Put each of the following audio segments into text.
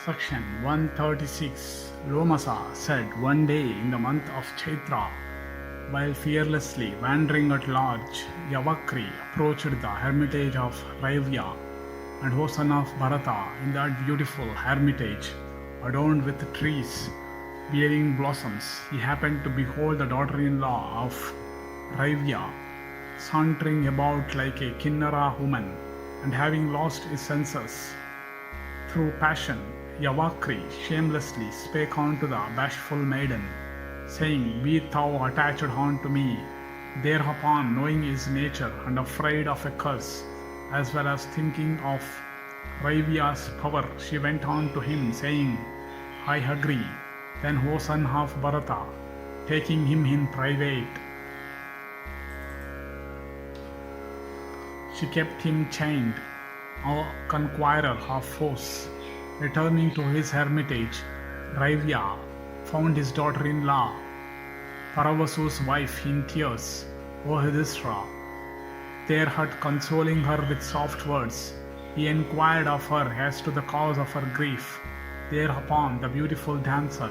Section 136. Lomasa said one day in the month of Chaitra, while fearlessly wandering at large, Yavakri approached the hermitage of Raivya, and O son of Bharata, in that beautiful hermitage, adorned with trees bearing blossoms, he happened to behold the daughter-in-law of Raivya, sauntering about like a Kinnara woman, and having lost his senses through passion, Yavakri shamelessly spake unto the bashful maiden, saying, Be thou attached unto me. Thereupon, knowing his nature and afraid of a curse, as well as thinking of Raivya's power, she went on to him, saying, I agree. Then, O son of Bharata, taking him in private, she kept him chained, a conqueror of foes. Returning to his hermitage, Raivya found his daughter-in-law, Paravasu's wife, in tears. O Yudhishthira, there had consoling her with soft words, he inquired of her as to the cause of her grief. Thereupon the beautiful damsel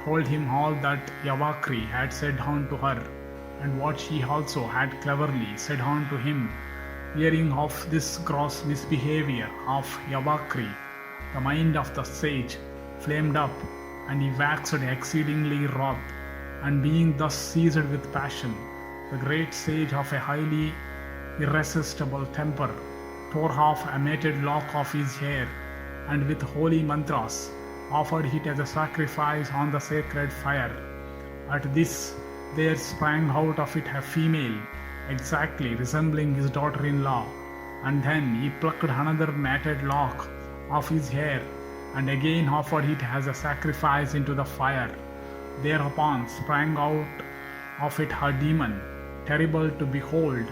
told him all that Yavakri had said unto her, and what she also had cleverly said unto him. Hearing of this gross misbehavior of Yavakri, the mind of the sage flamed up, and he waxed exceedingly wroth, and being thus seized with passion, the great sage of a highly irresistible temper tore off a matted lock of his hair, and with holy mantras offered it as a sacrifice on the sacred fire. At this there sprang out of it a female, exactly resembling his daughter-in-law, and then he plucked another matted lock of his hair, and again offered it as a sacrifice into the fire. Thereupon sprang out of it a demon, terrible to behold,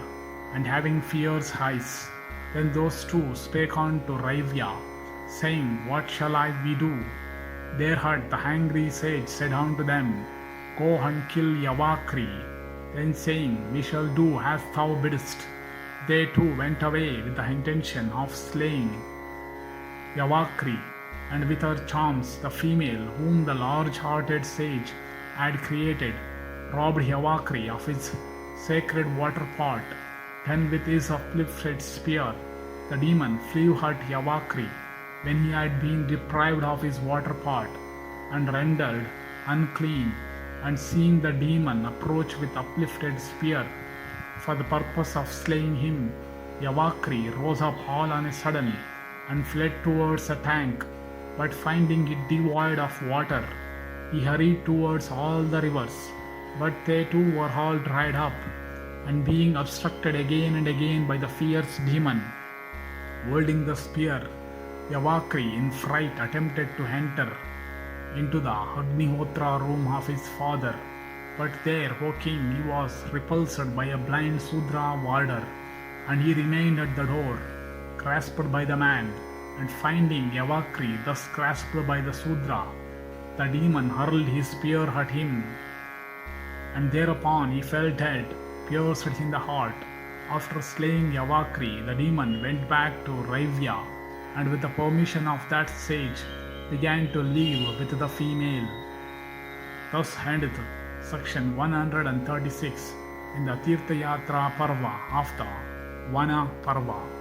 and having fierce eyes. Then those two spake unto Raivya, saying, What shall we do? Thereat the angry sage said unto them, Go and kill Yavakri. Then saying, We shall do as thou biddest, they too went away with the intention of slaying Yavakri, and with her charms the female whom the large-hearted sage had created robbed Yavakri of his sacred water pot. Then with his uplifted spear the demon flew at Yavakri when he had been deprived of his water pot and rendered unclean, and seeing the demon approach with uplifted spear for the purpose of slaying him, Yavakri rose up all on a sudden and fled towards a tank, but finding it devoid of water, he hurried towards all the rivers, but they too were all dried up, and being obstructed again and again by the fierce demon, holding the spear, Yavakri in fright attempted to enter into the Agnihotra room of his father, but there, O king, he was repulsed by a blind Sudra warder, and he remained at the door, grasped by the man, and finding Yavakri thus grasped by the Sudra, the demon hurled his spear at him, and thereupon he fell dead, pierced in the heart. After slaying Yavakri, the demon went back to Raivya, and with the permission of that sage, began to live with the female. Thus endeth section 136 in the Tirtha-yatra Parva of the Vana Parva.